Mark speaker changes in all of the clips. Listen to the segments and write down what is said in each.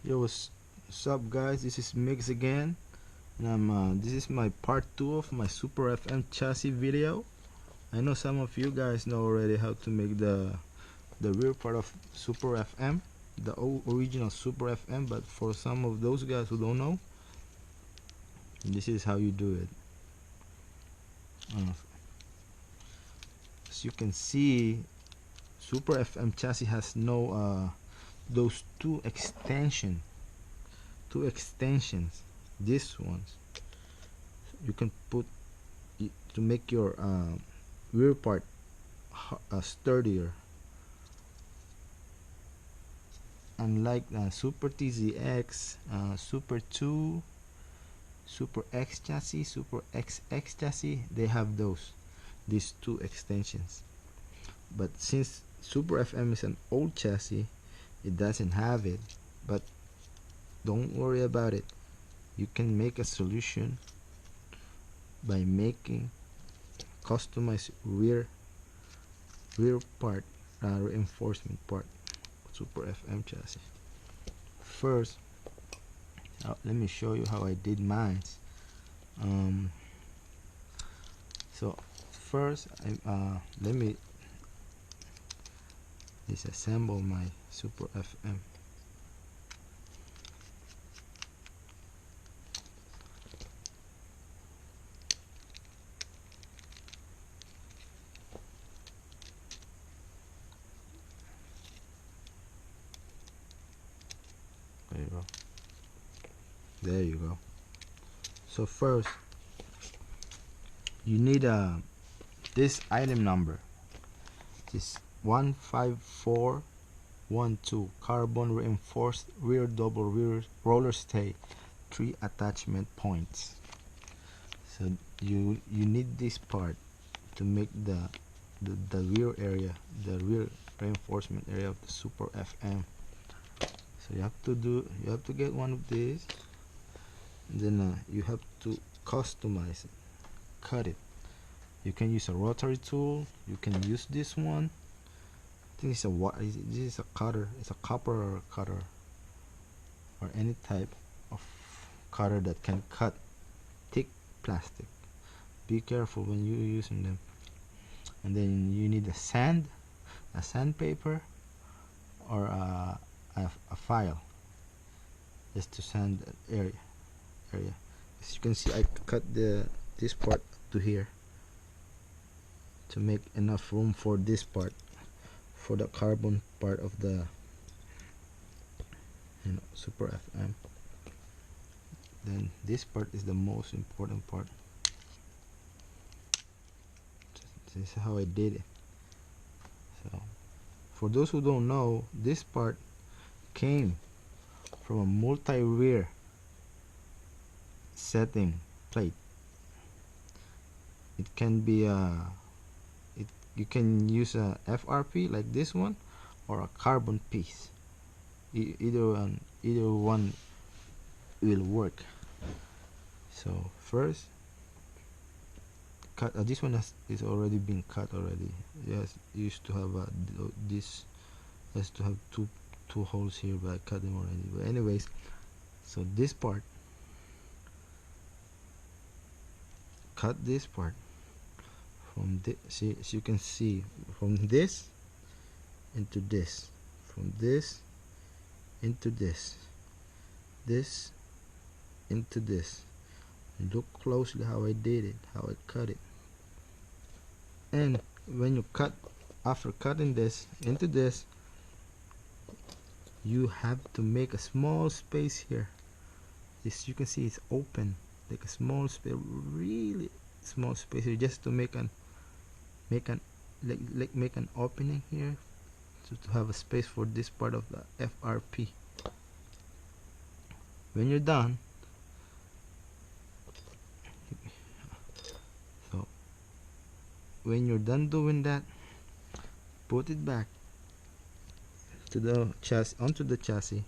Speaker 1: Yo, what's up, guys? This is Mig-X again, and this is my part 2 of my Super FM chassis video. I know some of you guys know already how to make the rear part of Super FM, the original Super FM, but for some of those guys who don't know, this is how you do it. As you can see, Super FM chassis has no those two extensions. These ones you can put to make your rear part sturdier. Unlike Super TZX, Super 2, Super X chassis, Super XX chassis, they have these two extensions. But since Super FM is an old chassis, it doesn't have it. But don't worry about it. You can make a solution by making customized rear part, reinforcement part, Super FM chassis. First, let me show you how I did mine. So first, let me disassemble my Super FM. There you go. So first, you need this item number. This 15412 carbon reinforced rear double rear roller stay, 3 attachment points. So you need this part to make the rear area, the rear reinforcement area of the Super FM. So you have to get one of these. Then you have to customize it, cut it. You can use a rotary tool. You can use this one. I think this is a cutter. It's a copper cutter, or any type of cutter that can cut thick plastic. Be careful when you're using them. And then you need a sandpaper, or a file, just to sand that area. As you can see, I cut this part to here to make enough room for this part, for the carbon part of the Super FM. Then this part is the most important part. This is how I did it. So for those who don't know, this part came from a multi-rear setting plate. It can be you can use a FRP like this one, or a carbon piece. Either one will work. So first, cut. This one is already been cut already. Yes, used to have this has to have two holes here, but I cut them already. But anyways, so this part, cut this part from this. See, as you can see, from this into this, from this into this, this into this. Look closely how I did it, how I cut it. And when you cut, after cutting this into this, you have to make a small space here. As you can see, it's open, like a small space, really small space here, just to make an opening here, to have a space for this part of the FRP. When you're done, doing that, put it back to the chassis, onto the chassis.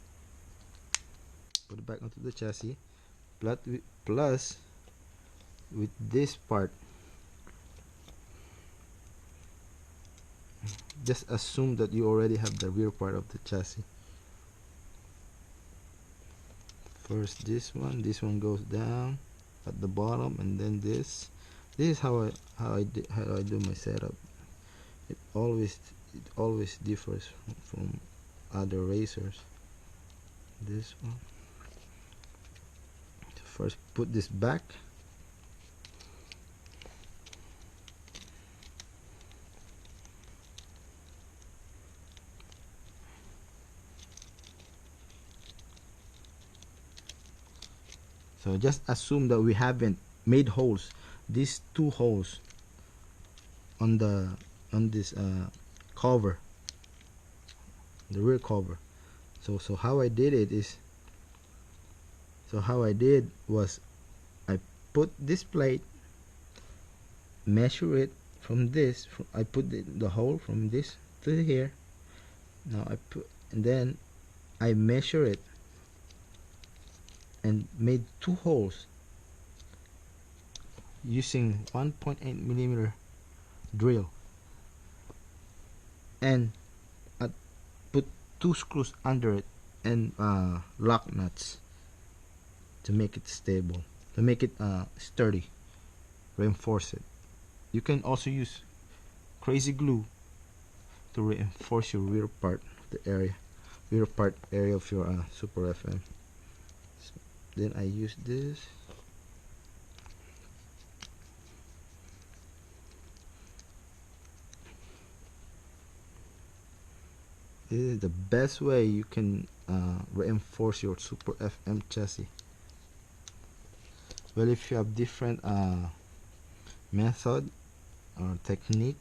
Speaker 1: Put it back onto the chassis. Plus with this part, just assume that you already have the rear part of the chassis. First this one goes down at the bottom, and then this is how I do my setup. It always differs from other racers. This one, first put this back, so just assume that we haven't made holes. These two holes on this cover, the rear cover. So how I did it is, was I put this plate, measure it from this, I put the hole from this to here. Now and then I measure it and made two holes using 1.8mm drill, and I put two screws under it and lock nuts to make it stable, to make it sturdy, reinforce it. You can also use crazy glue to reinforce your rear part area of your Super FM. So then I use this. This is the best way you can reinforce your Super FM chassis. Well, if you have different method or technique,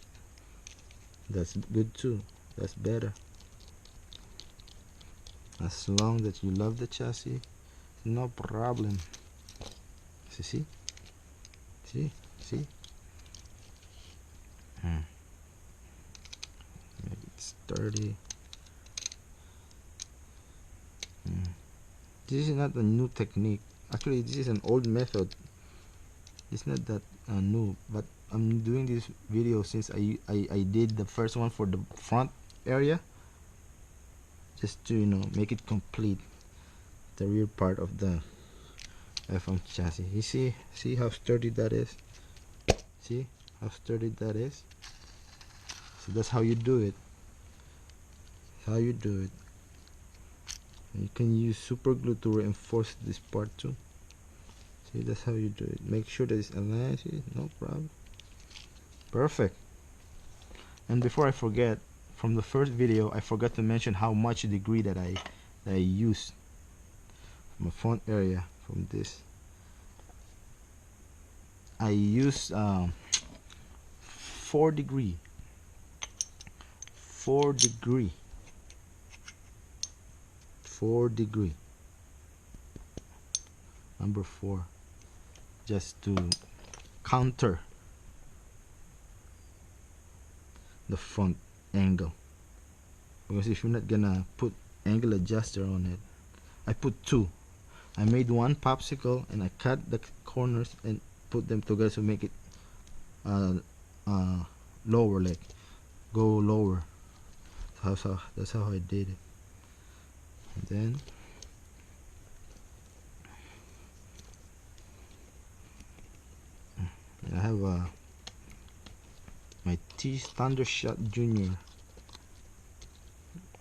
Speaker 1: that's good too. That's better. As long that you love the chassis, no problem. See? Make it sturdy. This is not a new technique. Actually, this is an old method. It's not that new, but I'm doing this video since I did the first one for the front area, just to make it complete the rear part of the FM chassis. You see how sturdy that is? See how sturdy that is? So that's how you do it. You can use super glue to reinforce this part too. See, that's how you do it. Make sure that it's aligned. See, no problem. Perfect. And before I forget, from the first video, I forgot to mention how much degree that I used from the front area. From this, I used 4 degree. 4 degree. 4 degree. Number 4, just to counter the front angle, because if you're not gonna put angle adjuster on it, I put 2. I made 1 popsicle and I cut the corners and put them together to make it lower, like go lower. That's how I did it. And then I have my T Thundershot Junior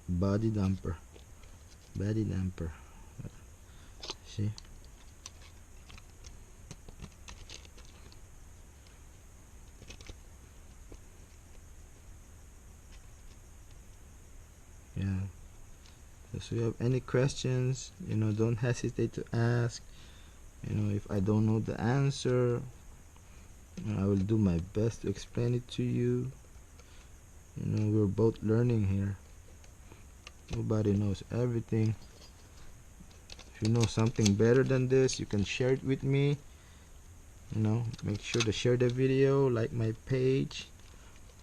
Speaker 1: body damper. See? Yeah. So if you have any questions, don't hesitate to ask. If I don't know the answer, I will do my best to explain it to you. We're both learning here. Nobody knows everything. If you know something better than this, you can share it with me. Make sure to share the video, like my page.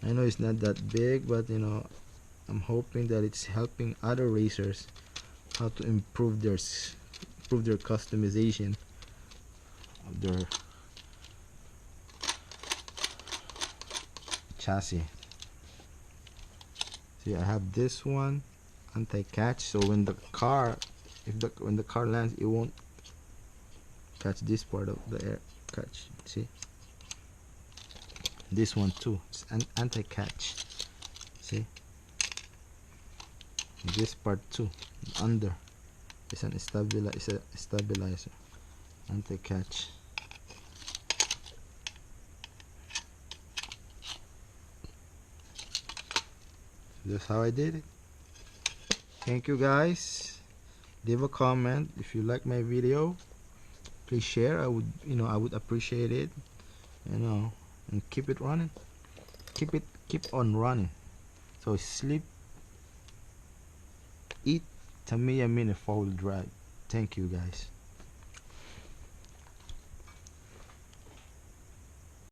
Speaker 1: I know it's not that big, but I'm hoping that it's helping other racers how to improve their customization of their chassis. See, I have this one anti-catch, so when the car lands, it won't catch this part of the air catch. See, this one too, it's an anti-catch. See, this part too, under, it's a stabilizer, anti-catch. That's how I did it. Thank you guys. Leave a comment if you like my video. Please share. I would appreciate it. And keep it running. Keep on running. So sleep, eat Tamiya Mini 4-wheel drive. Thank you guys.